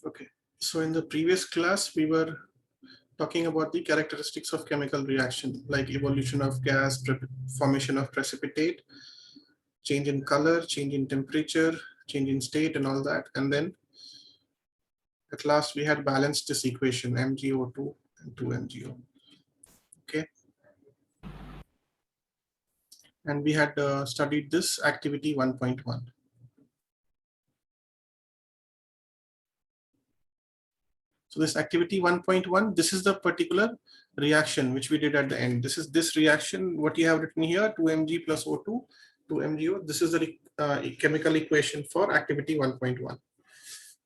Okay, so in the previous class, we were talking about the characteristics of chemical reaction, like evolution of gas, formation of precipitate, change in color, change in temperature, change in state, and all that. And then at last, we had balanced this equation, MgO2 and 2MgO. Okay. And we had studied this activity 1.1. So this activity 1.1, this is the particular reaction which we did at the end. This is this reaction, what you have written here, 2Mg plus O2, 2MgO. This is the chemical equation for activity 1.1.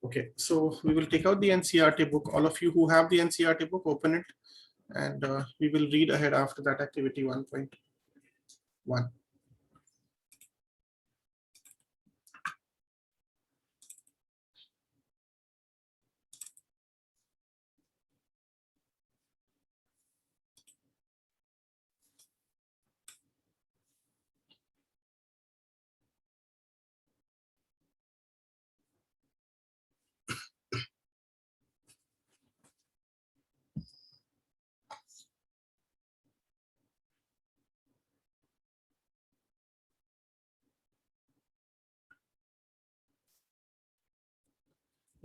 Okay, so we will take out the NCERT book. All of you who have the NCERT book, open it, and we will read ahead after that activity 1.1.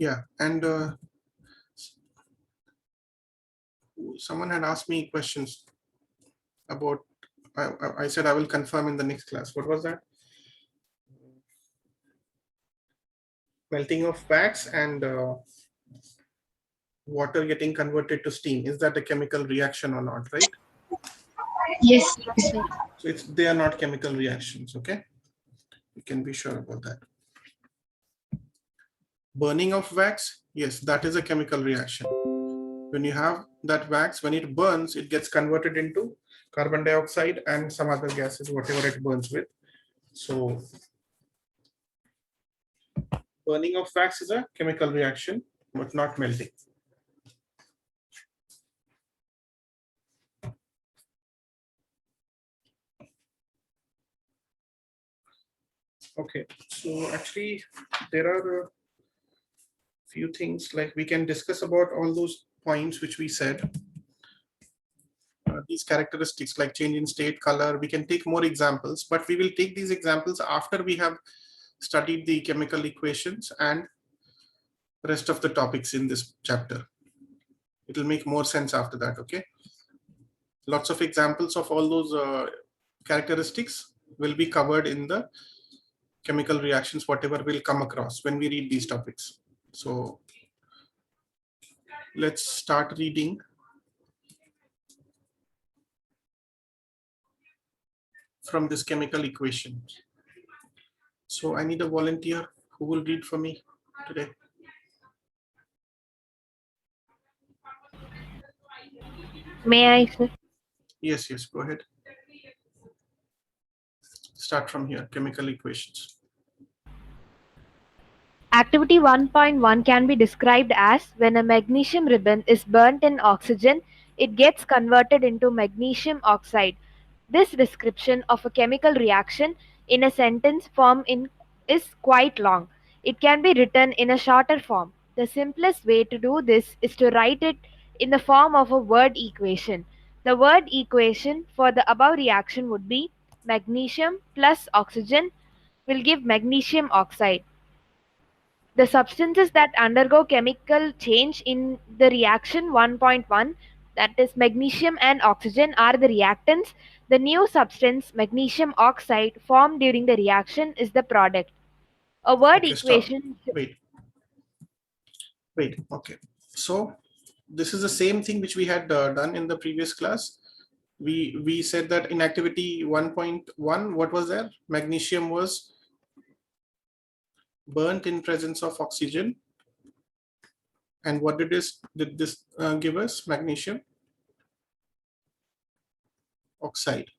Yeah, and someone had asked me questions about, I said I will confirm in the next class. What was that? Melting of wax and water getting converted to steam. Is that a chemical reaction or not, right? Yes, sir. So they are not chemical reactions, okay? You can be sure about that. Burning of wax, yes, that is a chemical reaction. When you have that wax, when it burns, it gets converted into carbon dioxide and some other gases, whatever it burns with. So burning of wax is a chemical reaction, but not melting. Okay, so actually there are a few things like we can discuss about all those points which we said. These characteristics like change in state, color, we can take more examples, but we will take these examples after we have studied the chemical equations and rest of the topics in this chapter. It will make more sense after that, okay? Lots of examples of all those characteristics will be covered in the chemical reactions, whatever we'll come across when we read these topics. So let's start reading from this chemical equation. So I need a volunteer who will read for me today. May I, sir? Yes, go ahead. Start from here, chemical equations. Activity 1.1 can be described as when a magnesium ribbon is burnt in oxygen, it gets converted into magnesium oxide. This description of a chemical reaction in a sentence form is quite long. It can be written in a shorter form. The simplest way to do this is to write it in the form of a word equation. The word equation for the above reaction would be magnesium plus oxygen will give magnesium oxide. The substances that undergo chemical change in the reaction 1.1, that is magnesium and oxygen, are the reactants. The new substance, magnesium oxide, formed during the reaction is the product. A word Okay, stop. equation. Wait. Okay. So this is the same thing which we had done in the previous class. We said that in activity 1.1, what was there? Magnesium was burnt in presence of oxygen. And what did this give us? Magnesium oxide.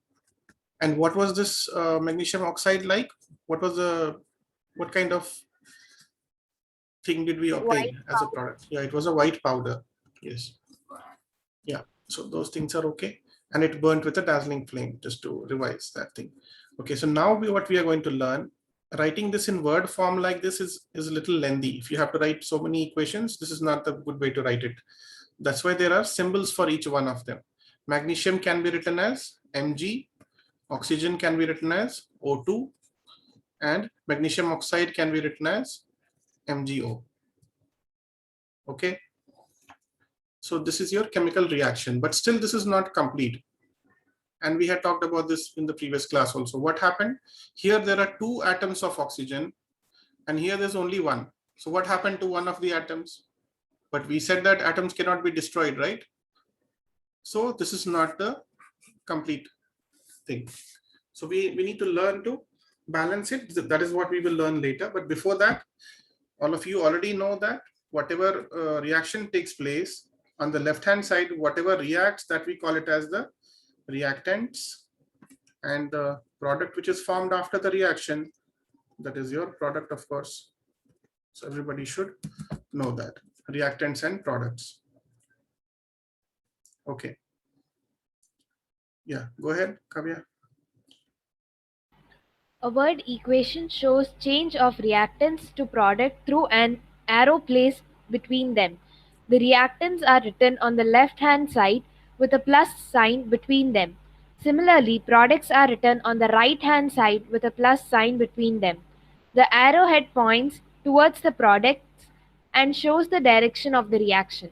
And what was this magnesium oxide like? What kind of thing did we White obtain as a powder. product? Yeah, it was a white powder. Yes. Yeah. So those things are okay. And it burnt with a dazzling flame, just to revise that thing. Okay, so now what we are going to learn writing this in word form like this is a little lengthy. If you have to write so many equations, this is not the good way to write it. That's why there are symbols for each one of them. Magnesium can be written as Mg, oxygen can be written as O2, and magnesium oxide can be written as MgO. Okay, so this is your chemical reaction, but still this is not complete. And we had talked about this in the previous class also. What happened? Here there are two atoms of oxygen, and here there's only one. So what happened to one of the atoms? But we said that atoms cannot be destroyed, right? So this is not the complete thing. So we need to learn to balance it. That is what we will learn later. But before that, all of you already know that whatever reaction takes place on the left hand side, whatever reacts, that we call it as the reactants, and the product which is formed after the reaction, that is your product, of course. So everybody should know that, reactants and products. Okay. Yeah, go ahead, Kavya. A word equation shows change of reactants to product through an arrow placed between them. The reactants are written on the left-hand side with a plus sign between them. Similarly, products are written on the right-hand side with a plus sign between them. The arrowhead points towards the products and shows the direction of the reaction.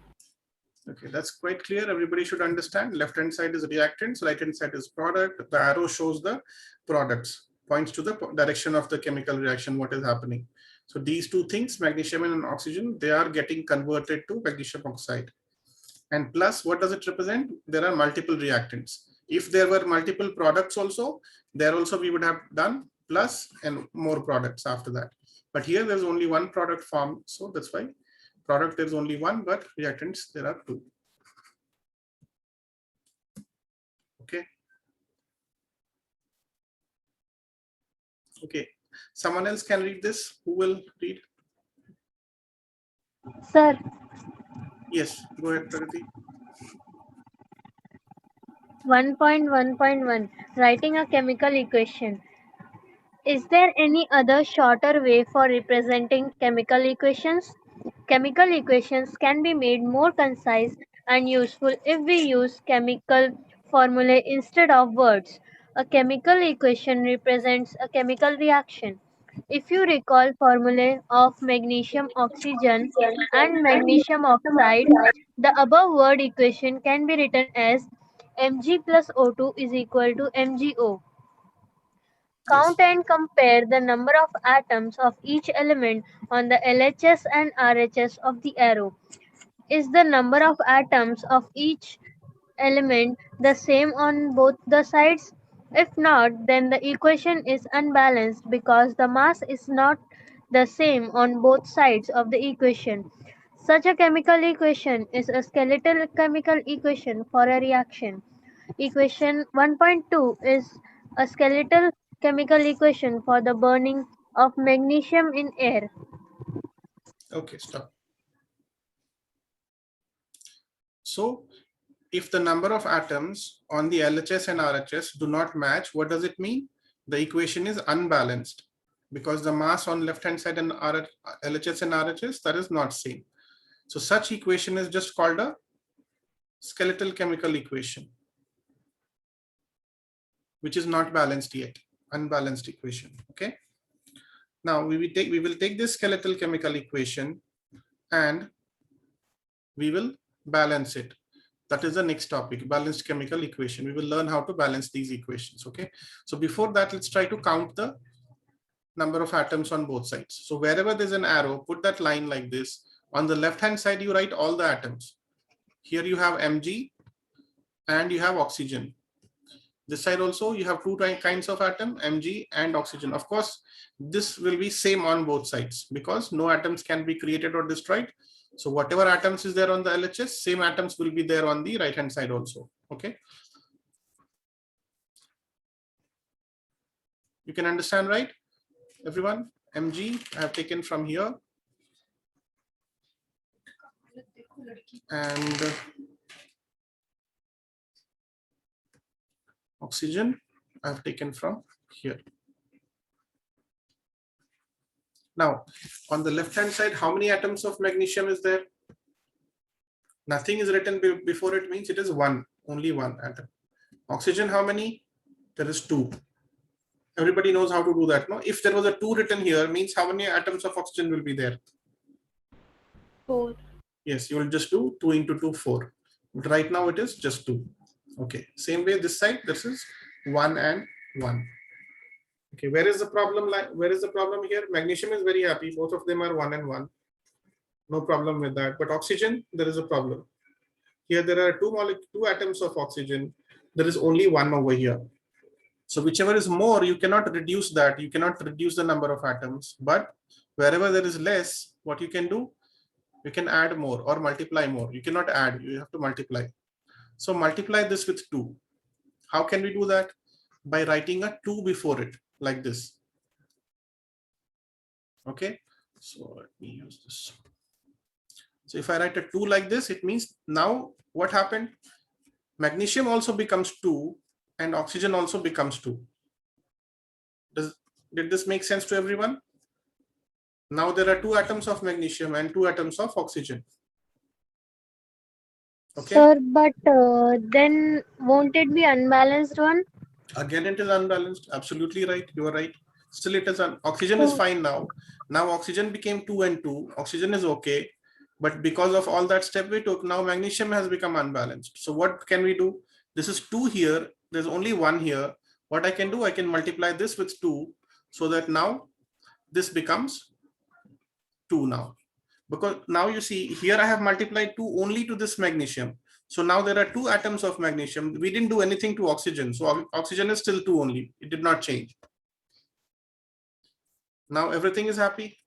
Okay, that's quite clear. Everybody should understand. Left hand side is reactants, right hand side is product. The arrow shows the products, points to the direction of the chemical reaction, what is happening. So these two things, magnesium and oxygen, they are getting converted to magnesium oxide. And plus, what does it represent? There are multiple reactants. If there were multiple products also, there also we would have done plus and more products after that. But here there's only one product formed, so that's why product there's only one, but reactants there are two. Okay. Okay. Someone else can read this. Who will read? Sir, Yes, go ahead, Pragati. 1.1.1 Writing a chemical equation. Is there any other shorter way for representing chemical equations? Chemical equations can be made more concise and useful if we use chemical formulae instead of words. A chemical equation represents a chemical reaction. If you recall formulae of magnesium oxygen and magnesium oxide, the above word equation can be written as Mg plus O2 is equal to MgO. Yes. Count and compare the number of atoms of each element on the LHS and RHS of the arrow. Is the number of atoms of each element the same on both the sides? If not, then the equation is unbalanced because the mass is not the same on both sides of the equation. Such a chemical equation is a skeletal chemical equation for a reaction. Equation 1.2 is a skeletal chemical equation for the burning of magnesium in air. Okay, stop. So if the number of atoms on the LHS and RHS do not match, what does it mean? The equation is unbalanced because the mass on left hand side and LHS and RHS, that is not same. So such equation is just called a skeletal chemical equation, which is not balanced yet, unbalanced equation. Okay. Now we will take this skeletal chemical equation and we will balance it. That is the next topic, balanced chemical equation. We will learn how to balance these equations. Okay. So before that, let's try to count the number of atoms on both sides. So wherever there's an arrow, put that line like this. On the left hand side, you write all the atoms. Here you have Mg and you have oxygen. This side also you have two kinds of atom, Mg and oxygen. Of course, this will be same on both sides because no atoms can be created or destroyed. So whatever atoms is there on the LHS, same atoms will be there on the right hand side also. Okay. You can understand, right? Everyone, Mg I have taken from here. And oxygen I have taken from here. Now, on the left-hand side, how many atoms of magnesium is there? Nothing is written before it, means it is one, only one atom. Oxygen, how many? There is two. Everybody knows how to do that, no? If there was a two written here, means how many atoms of oxygen will be there? 4. Yes, you will just do 2 into 2, 4. But right now it is just 2. Okay, same way this side, this is 1 and 1. Okay, where is the problem? Where is the problem here? Magnesium is very happy. Both of them are 1 and 1. No problem with that. But oxygen, there is a problem. Here there are two atoms of oxygen. There is only one over here. So whichever is more, you cannot reduce that. You cannot reduce the number of atoms. But wherever there is less, what you can do? You can add more or multiply more. You cannot add, you have to multiply. So multiply this with 2. How can we do that? By writing a 2 before it, like this. Okay, so let me use this. So if I write a 2 like this, it means now what happened? Magnesium also becomes 2 and oxygen also becomes 2. Did this make sense to everyone? Now there are 2 atoms of magnesium and 2 atoms of oxygen. Okay. Sir, but then won't it be unbalanced one? Again, it is unbalanced. Absolutely right. You are right. Still, it is oxygen is fine now. Now oxygen became 2 and 2. Oxygen is okay. But because of all that step we took, now magnesium has become unbalanced. So what can we do? This is 2 here. There's only 1 here. What I can do, I can multiply this with 2 so that now this becomes 2 now. Because now you see here I have multiplied 2 only to this magnesium. So now there are 2 atoms of magnesium. We didn't do anything to oxygen. So oxygen is still 2 only. It did not change. Now everything is happy.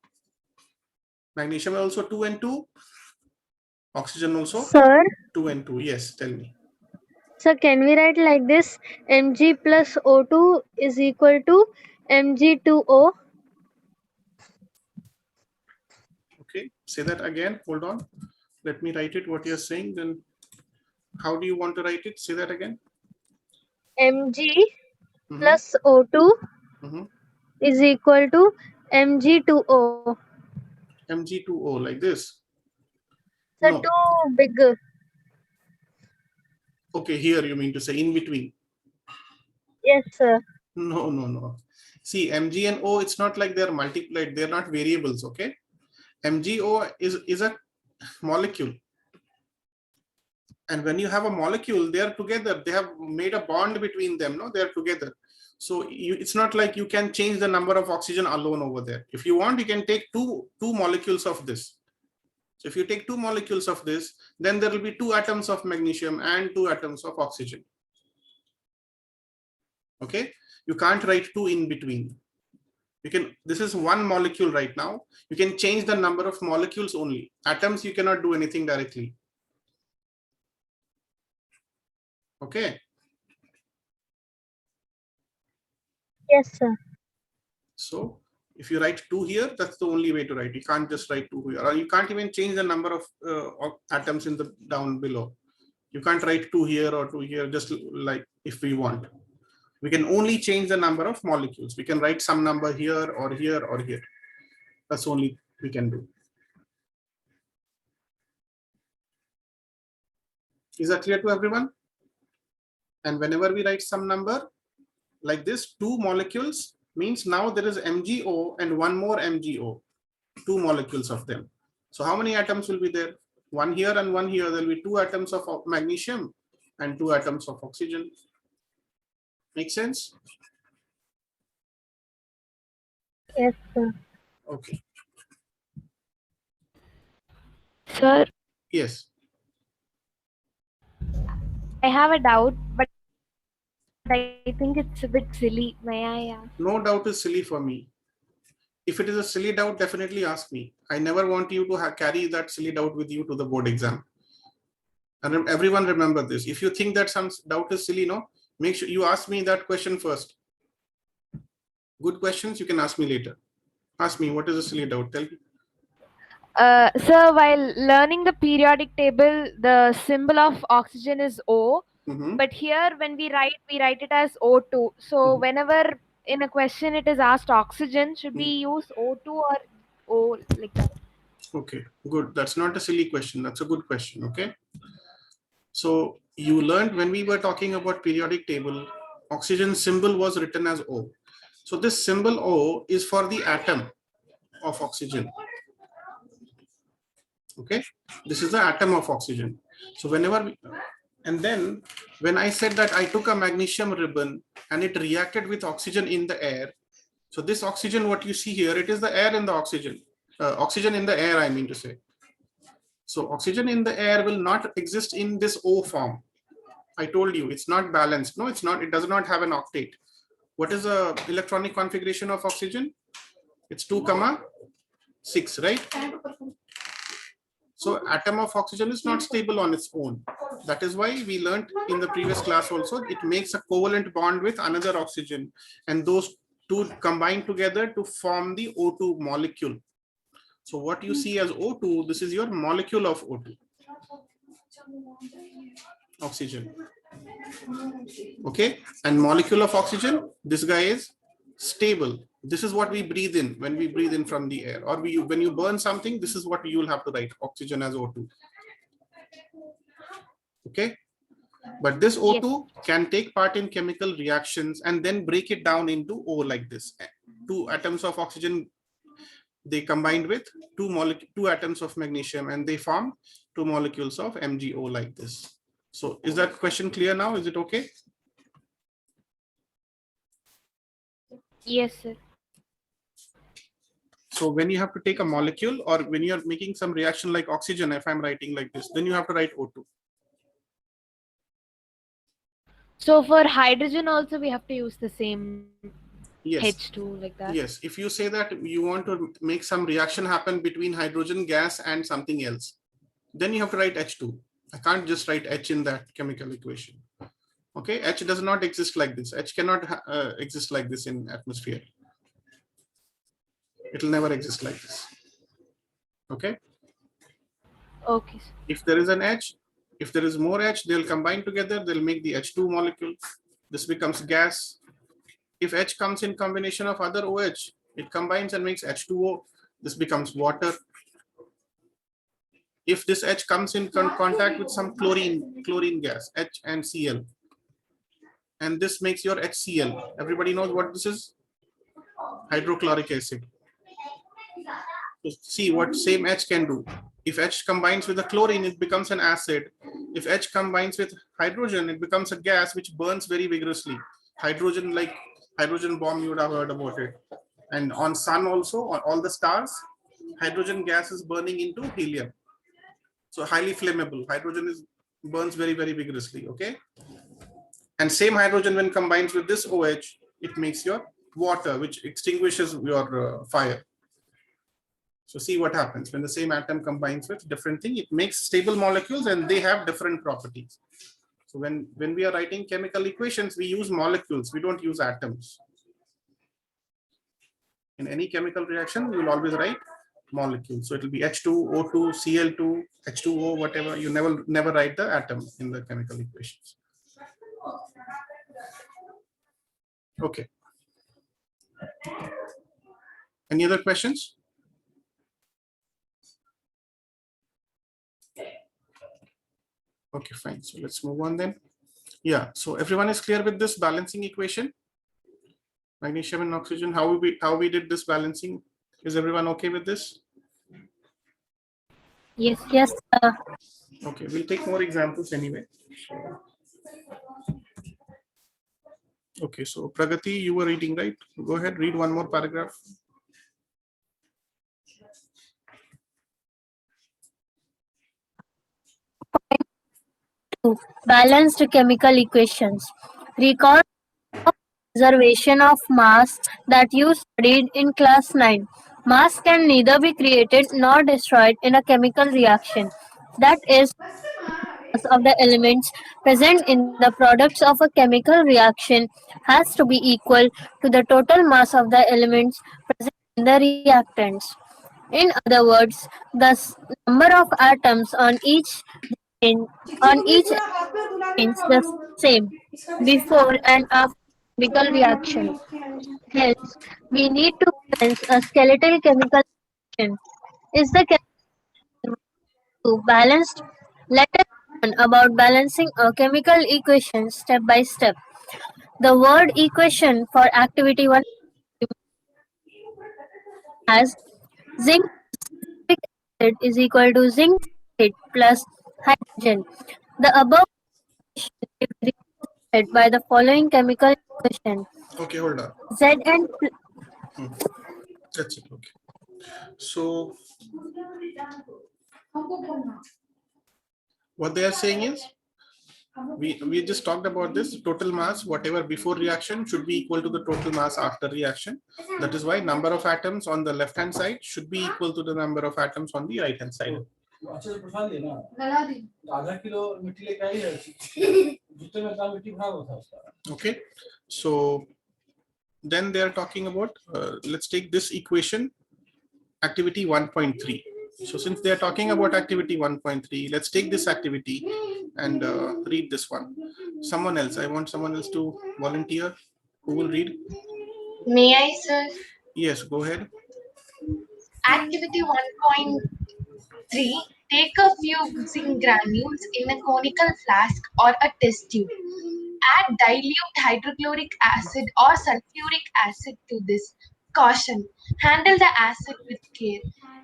Magnesium also 2 and 2. Oxygen also Sir, 2 and 2. Yes, tell me. so can we write like this? Mg plus O2 is equal to Mg2O. Okay, say that again. Hold on. Let me write it what you're saying. Then how do you want to write it? Say that again. Mg plus O2 is equal to Mg2O. Mg2O like this. So No. too big. Okay, here you mean to say in between. Yes, sir. No, no, no. See, Mg and O, it's not like they're multiplied. They're not variables, okay? MgO is a molecule. And when you have a molecule, they are together. They have made a bond between them, no? They're together. So it's not like you can change the number of oxygen alone over there. If you want, you can take two molecules of this. So if you take 2 molecules of this, then there will be 2 atoms of magnesium and 2 atoms of oxygen. Okay, you can't write 2 in between. You can, this is 1 molecule right now. You can change the number of molecules only. Atoms, you cannot do anything directly. Okay. Yes, sir. So if you write 2 here, that's the only way to write. You can't just write 2 here, or you can't even change the number of atoms in the down below. You can't write 2 here or 2 here, just like if we want. We can only change the number of molecules. We can write some number here or here or here. That's only we can do. Is that clear to everyone? And whenever we write some number like this, 2 molecules means now there is MgO and 1 more MgO, 2 molecules of them. So how many atoms will be there? 1 here and 1 here. There will be 2 atoms of magnesium and 2 atoms of oxygen. Make sense? Yes, sir. Okay. Sir, Yes. I have a doubt, but I think it's a bit silly. May I ask? No doubt is silly for me. If it is a silly doubt, definitely ask me. I never want you to carry that silly doubt with you to the board exam. And everyone remember this. If you think that some doubt is silly, no, make sure you ask me that question first. Good questions, you can ask me later. Ask me, what is a silly doubt? Tell me. Sir, while learning the periodic table, the symbol of oxygen is O. But here when we write it as O2. So whenever in a question it is asked oxygen, should we use O2 or O like that. Okay, good. That's not a silly question. That's a good question. Okay. So you learned when we were talking about periodic table, oxygen symbol was written as O. So this symbol O is for the atom of oxygen. Okay, this is the atom of oxygen. So whenever and then when I said that I took a magnesium ribbon and it reacted with oxygen in the air. So this oxygen, what you see here, it is the air in the oxygen. Oxygen in the air, I mean to say. So oxygen in the air will not exist in this O form. I told you it's not balanced. No, it's not. It does not have an octet. What is the electronic configuration of oxygen? It's 2,6, right? So atom of oxygen is not stable on its own. That is why we learned in the previous class also, it makes a covalent bond with another oxygen, and those two combine together to form the O2 molecule. So what you see as O2, this is your molecule of O2, oxygen. Okay, and molecule of oxygen, this guy is stable. This is what we breathe in when we breathe in from the air, or when you burn something, this is what you will have to write, oxygen as O2. Okay, but this O2 can take part in chemical reactions and then break it down into O like this. Two atoms of oxygen, they combined with two atoms of magnesium, and they form two molecules of MgO like this. So is that question clear now? Is it okay? Yes, sir. So when you have to take a molecule, or when you're making some reaction like oxygen, if I'm writing like this, then you have to write O2. So for hydrogen also we have to use the same Yes. H2 like that. Yes. If you say that you want to make some reaction happen between hydrogen gas and something else, then you have to write H2. I can't just write H in that chemical equation. Okay, H does not exist like this. H cannot exist like this in atmosphere. It will never exist like this. Okay. Okay. If there is an H, if there is more H, they'll combine together, they'll make the H2 molecule. This becomes gas. If H comes in combination of other OH, it combines and makes H2O. This becomes water. If this H comes in contact with some chlorine gas, H and Cl, and this makes your HCl. Everybody knows what this is? Hydrochloric acid. So see what same H can do. If H combines with the chlorine, it becomes an acid. If H combines with hydrogen, it becomes a gas which burns very vigorously. Hydrogen, like hydrogen bomb, you would have heard about it. And on sun also, on all the stars, hydrogen gas is burning into helium. So highly flammable. Hydrogen burns very, very vigorously. Okay. And same hydrogen, when combines with this OH, it makes your water, which extinguishes your fire. So see what happens when the same atom combines with different thing. It makes stable molecules, and they have different properties. So when we are writing chemical equations, we use molecules. We don't use atoms. In any chemical reaction, we will always write molecules. So it will be H2, O2, Cl2, H2O, whatever. You never write the atom in the chemical equations. Okay. Any other questions? Okay, fine. So let's move on then. Yeah. So everyone is clear with this balancing equation? Magnesium and oxygen. How we did this balancing? Is everyone okay with this? Yes, yes, sir. Okay, we'll take more examples anyway. Okay, so Pragati, you were reading, right? Go ahead, read one more paragraph. Balanced chemical equations. Recall conservation of mass that you studied in class 9. Mass can neither be created nor destroyed in a chemical reaction. That is, mass of the elements present in the products of a chemical reaction has to be equal to the total mass of the elements present in the reactants. In other words, the number of atoms on each remains the same before and after chemical reaction. Hence, we need to balance a skeletal chemical Is the chemical balanced? Let us learn about balancing a chemical equation step by step. The word equation for activity 1 as zinc acid is equal to zinc sulfate plus hydrogen. The above equation is represented by the following chemical equation. Okay, hold on. Zn That's it. Okay. So what they are saying is, we just talked about this total mass, whatever before reaction should be equal to the total mass after reaction. That is why number of atoms on the left hand side should be equal to the number of atoms on the right hand side. Okay, so then they are talking about, let's take this equation, activity 1.3. So since they are talking about activity 1.3, let's take this activity and read this one. Someone else, I want someone else to volunteer. Who will read? May I, sir? Yes, go ahead. Activity 1.3. Take a few zinc granules in a conical flask or a test tube. Add dilute hydrochloric acid or sulfuric acid to this. Caution. Handle the acid with care.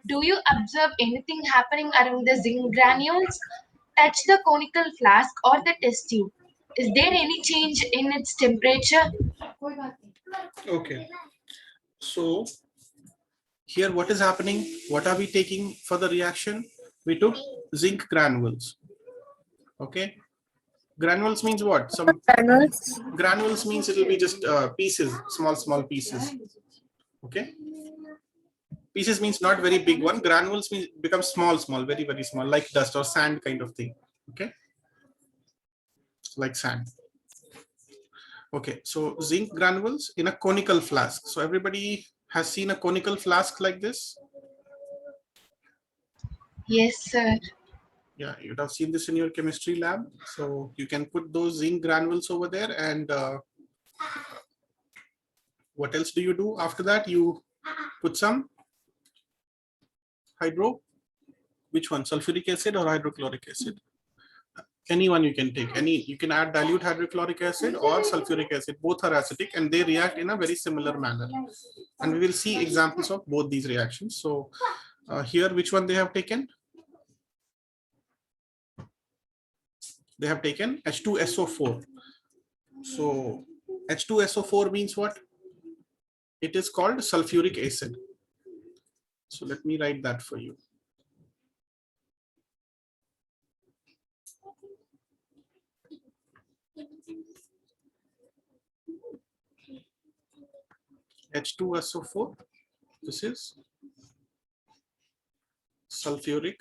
Do you observe anything happening around the zinc granules? Touch the conical flask or the test tube. Is there any change in its temperature? Okay. So here what is happening? What are we taking for the reaction? We took zinc granules. Okay. Granules means what? Some granules means it will be just pieces, small pieces. Okay. Pieces means not very big one. Granules means become small, very small, like dust or sand kind of thing. Okay. Like sand. Okay. So zinc granules in a conical flask. So everybody has seen a conical flask like this. Yes, sir. Yeah, you'd have seen this in your chemistry lab. So you can put those zinc granules over there, and what else do you do after that? You put some which one, sulfuric acid or hydrochloric acid? Anyone you can take, you can add dilute hydrochloric acid or sulfuric acid. Both are acidic and they react in a very similar manner. And we will see examples of both these reactions. So here, which one they have taken? They have taken H2SO4. So H2SO4 means what? It is called sulfuric acid. So let me write that for you. H2SO4, this is sulfuric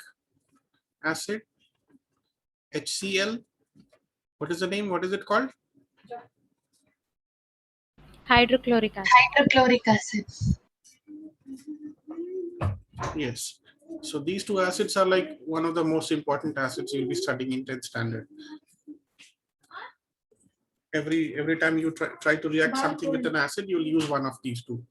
acid. HCl, what is the name? What is it called? Hydrochloric acid. Hydrochloric acid. Yes. So these two acids are like one of the most important acids you'll be studying in 10th standard. Every time you try to react something with an acid, you'll use one of these two.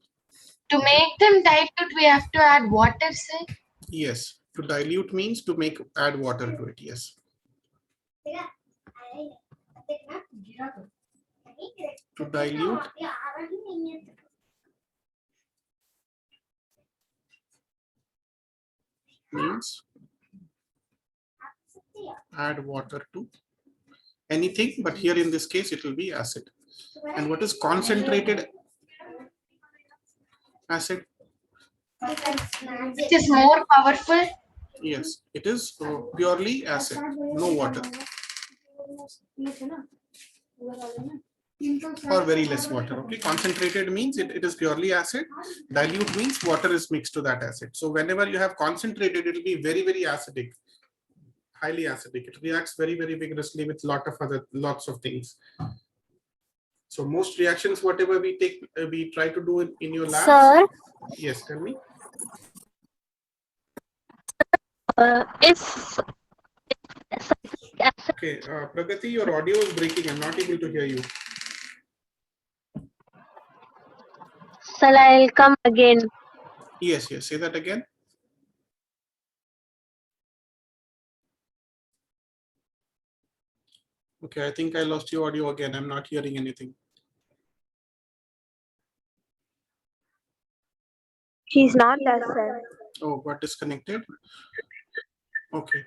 To make them dilute, we have to add water, sir? Yes. To dilute means to add water to it. Yes. To dilute means add water to anything, but here in this case it will be acid. And what is concentrated acid? It is more powerful. Yes, it is purely acid, no water. Or very less water. Okay, concentrated means it is purely acid. Dilute means water is mixed to that acid. So whenever you have concentrated, it will be very acidic, highly acidic. It reacts very vigorously with lots of things. So most reactions, whatever we try to do in your labs. Sir? Yes, tell me. Okay, Pragati, your audio is breaking. I'm not able to hear you. Shall I come again? Yes, say that again. Okay, I think I lost your audio again. I'm not hearing anything. She's not there, sir. Oh, got disconnected. Okay.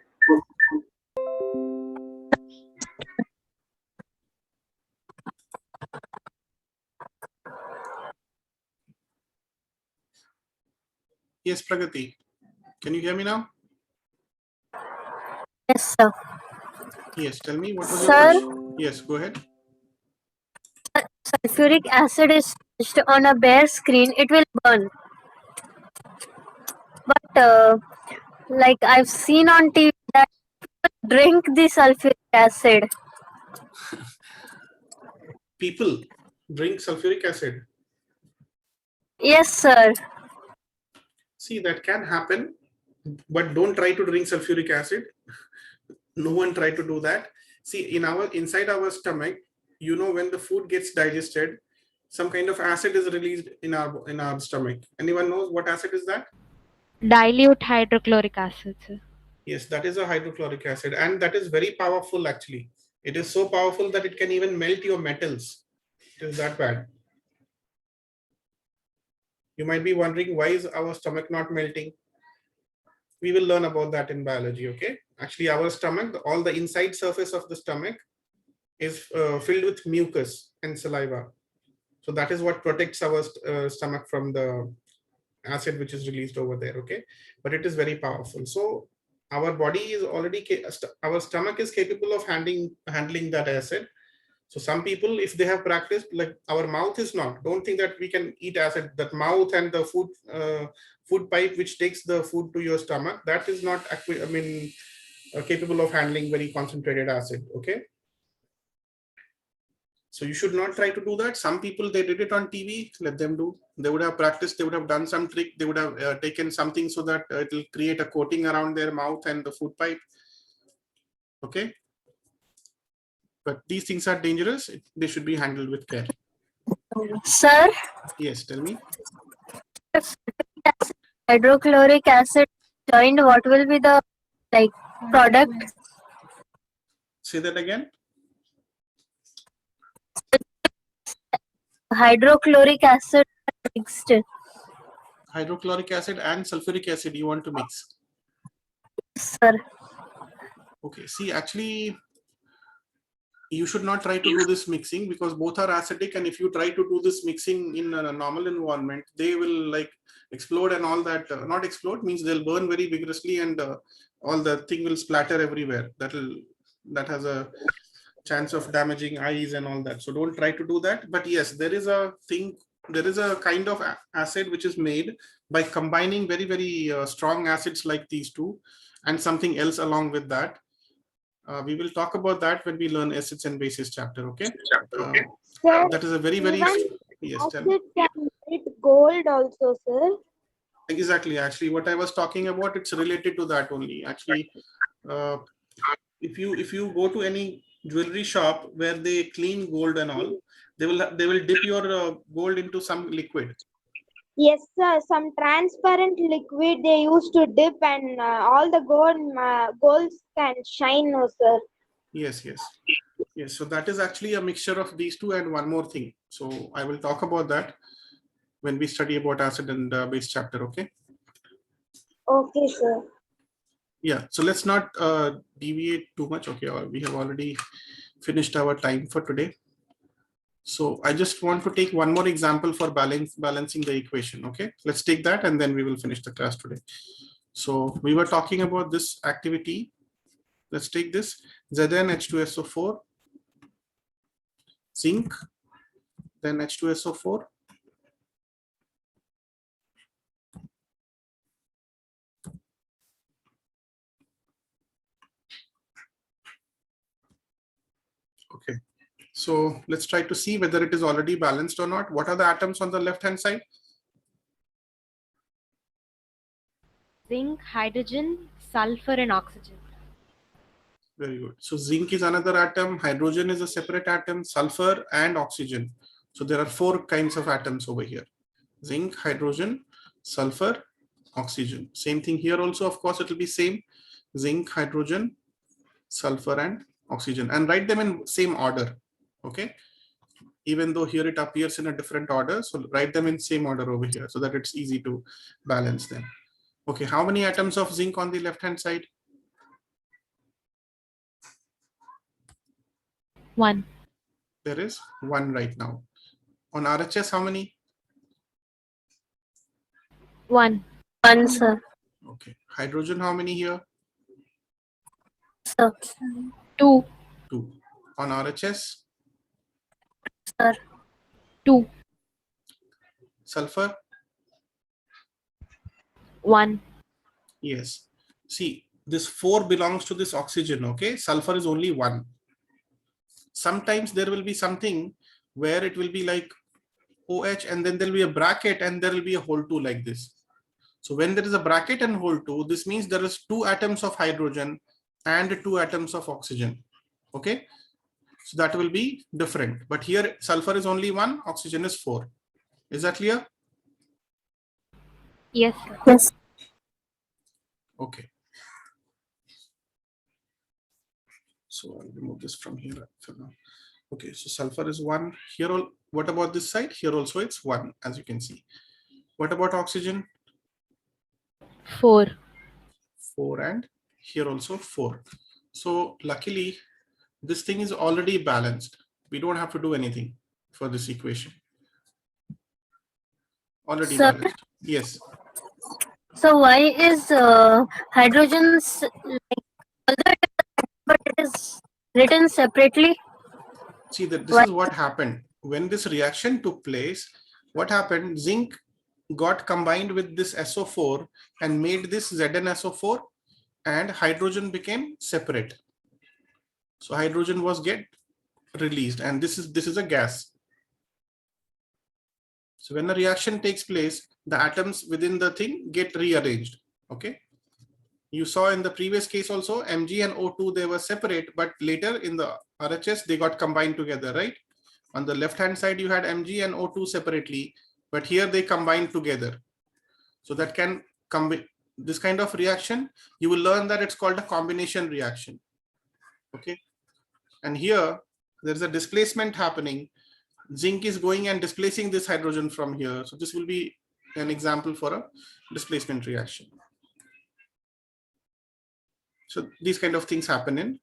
Yes, Pragati. Can you hear me now? Yes, sir. Yes, tell me, what was your Sir, question? Yes, go ahead. sulfuric acid is touched on a bare screen, it will burn. But like I've seen on TV that drink the sulfuric acid. People drink sulfuric acid. Yes, sir. See, that can happen, but don't try to drink sulfuric acid. No one try to do that. See, inside our stomach, you know, when the food gets digested, some kind of acid is released in our stomach. Anyone knows what acid is that? Dilute hydrochloric acid, sir. Yes, that is a hydrochloric acid, and that is very powerful actually. It is so powerful that it can even melt your metals. It is that bad. You might be wondering, why is our stomach not melting? We will learn about that in biology, okay? Actually, our stomach, all the inside surface of the stomach is filled with mucus and saliva. So that is what protects our stomach from the acid which is released over there, okay? But it is very powerful. So our body is already, our stomach is capable of handling that acid. So some people, if they have practiced, like our mouth is not, don't think that we can eat acid. That mouth and the food pipe which takes the food to your stomach, that is not, capable of handling very concentrated acid, okay? So you should not try to do that. Some people, they did it on TV, let them do. They would have practiced, they would have done some trick, they would have taken something so that it will create a coating around their mouth and the food pipe, okay? But these things are dangerous. They should be handled with care. Sir, Yes, tell me. if hydrochloric acid joined, what will be the like product? Say that again. Hydrochloric acid mixed. Hydrochloric acid and sulfuric acid you want to mix. Sir. Okay, see, actually, you should not try to do this mixing because both are acidic, and if you try to do this mixing in a normal environment, they will like explode and all that. Not explode means they'll burn very vigorously, and all the thing will splatter everywhere. That has a chance of damaging eyes and all that. So don't try to do that. But yes, there is a kind of acid which is made by combining very strong acids like these two and something else along with that. We will talk about that when we learn acids and bases chapter, okay? That is a very yes, tell me. Acid can make gold also, sir. Exactly, actually what I was talking about, it's related to that only. Actually, if you go to any jewelry shop where they clean gold and all, they will dip your gold into some liquid. Yes, sir. Some transparent liquid they used to dip, and all the golds can shine, no, sir. Yes. So that is actually a mixture of these two and one more thing. So I will talk about that when we study about acid and base chapter, okay? Okay, sir. Yeah, so let's not deviate too much. Okay, we have already finished our time for today. So I just want to take one more example for balancing the equation. Okay, let's take that and then we will finish the class today. So we were talking about this activity. Let's take this ZnH2SO4, zinc, then H2SO4, okay. So let's try to see whether it is already balanced or not. What are the atoms on the left hand side? Zinc, hydrogen, sulfur, and oxygen. Very good. So zinc is another atom, hydrogen is a separate atom, sulfur and oxygen. So there are 4 kinds of atoms over here. Zinc, hydrogen, sulfur, oxygen. Same thing here also, of course, it will be same. Zinc, hydrogen, sulfur and oxygen, and write them in same order. Okay, even though here it appears in a different order, so write them in same order over here so that it's easy to balance them. Okay, how many atoms of zinc on the left hand side? 1. There is 1 right now. On RHS, how many? 1. 1, sir. Okay, hydrogen, how many here? Sir. 2. 2. On RHS? Sir. 2. Sulfur? 1. Yes. See, this 4 belongs to this oxygen, okay? Sulfur is only 1. Sometimes there will be something where it will be like OH and then there will be a bracket and there will be a hole 2 like this. So when there is a bracket and hole 2, this means there is 2 atoms of hydrogen and 2 atoms of oxygen. Okay, so that will be different. But here sulfur is only 1, oxygen is 4. Is that clear? Yes. Yes. Okay. So I'll remove this from here for now. Okay, so sulfur is 1. Here, what about this side? Here also it's 1, as you can see. What about oxygen? 4. 4, and here also 4. So luckily, this thing is already balanced. We don't have to do anything for this equation. Already Sir? balanced. Yes. So why is hydrogen's like although but it is written separately? See that this Why? is what happened when this reaction took place. What happened? Zinc got combined with this SO4 and made this ZnSO4, and hydrogen became separate. So hydrogen was get released, and this is a gas. So when a reaction takes place, the atoms within the thing get rearranged. Okay. You saw in the previous case also, Mg and O2, they were separate, but later in the RHS, they got combined together, right? On the left-hand side, you had Mg and O2 separately, but here they combined together. So that can come, this kind of reaction, you will learn that it's called a combination reaction. Okay. And here, there's a displacement happening. Zinc is going and displacing this hydrogen from here. So this will be an example for a displacement reaction. So these kind of things happen in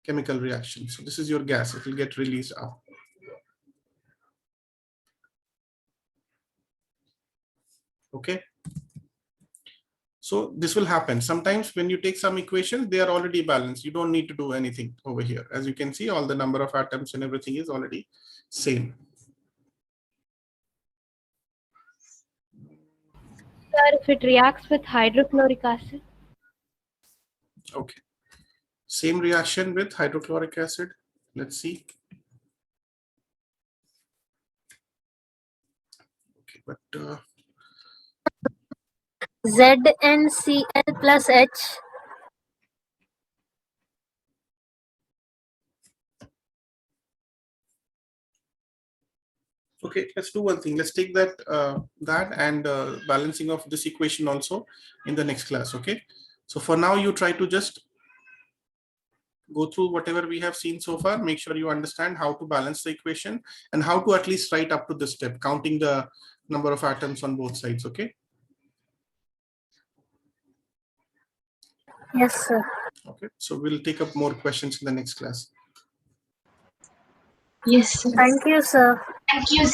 chemical reactions. So this is your gas, it will get released up. Okay. So this will happen. Sometimes when you take some equations, they are already balanced. You don't need to do anything over here. As you can see, all the number of atoms and everything is already same. Sir, if it reacts with hydrochloric acid? Okay. Same reaction with hydrochloric acid. Let's see. Okay, but ZnCl plus H. okay, let's do one thing. Let's take that and balancing of this equation also in the next class. Okay. So for now, you try to just go through whatever we have seen so far. Make sure you understand how to balance the equation and how to at least write up to this step, counting the number of atoms on both sides. Okay. Yes, sir. Okay. So we'll take up more questions in the next class. Yes, sir. Thank you, sir. Thank you.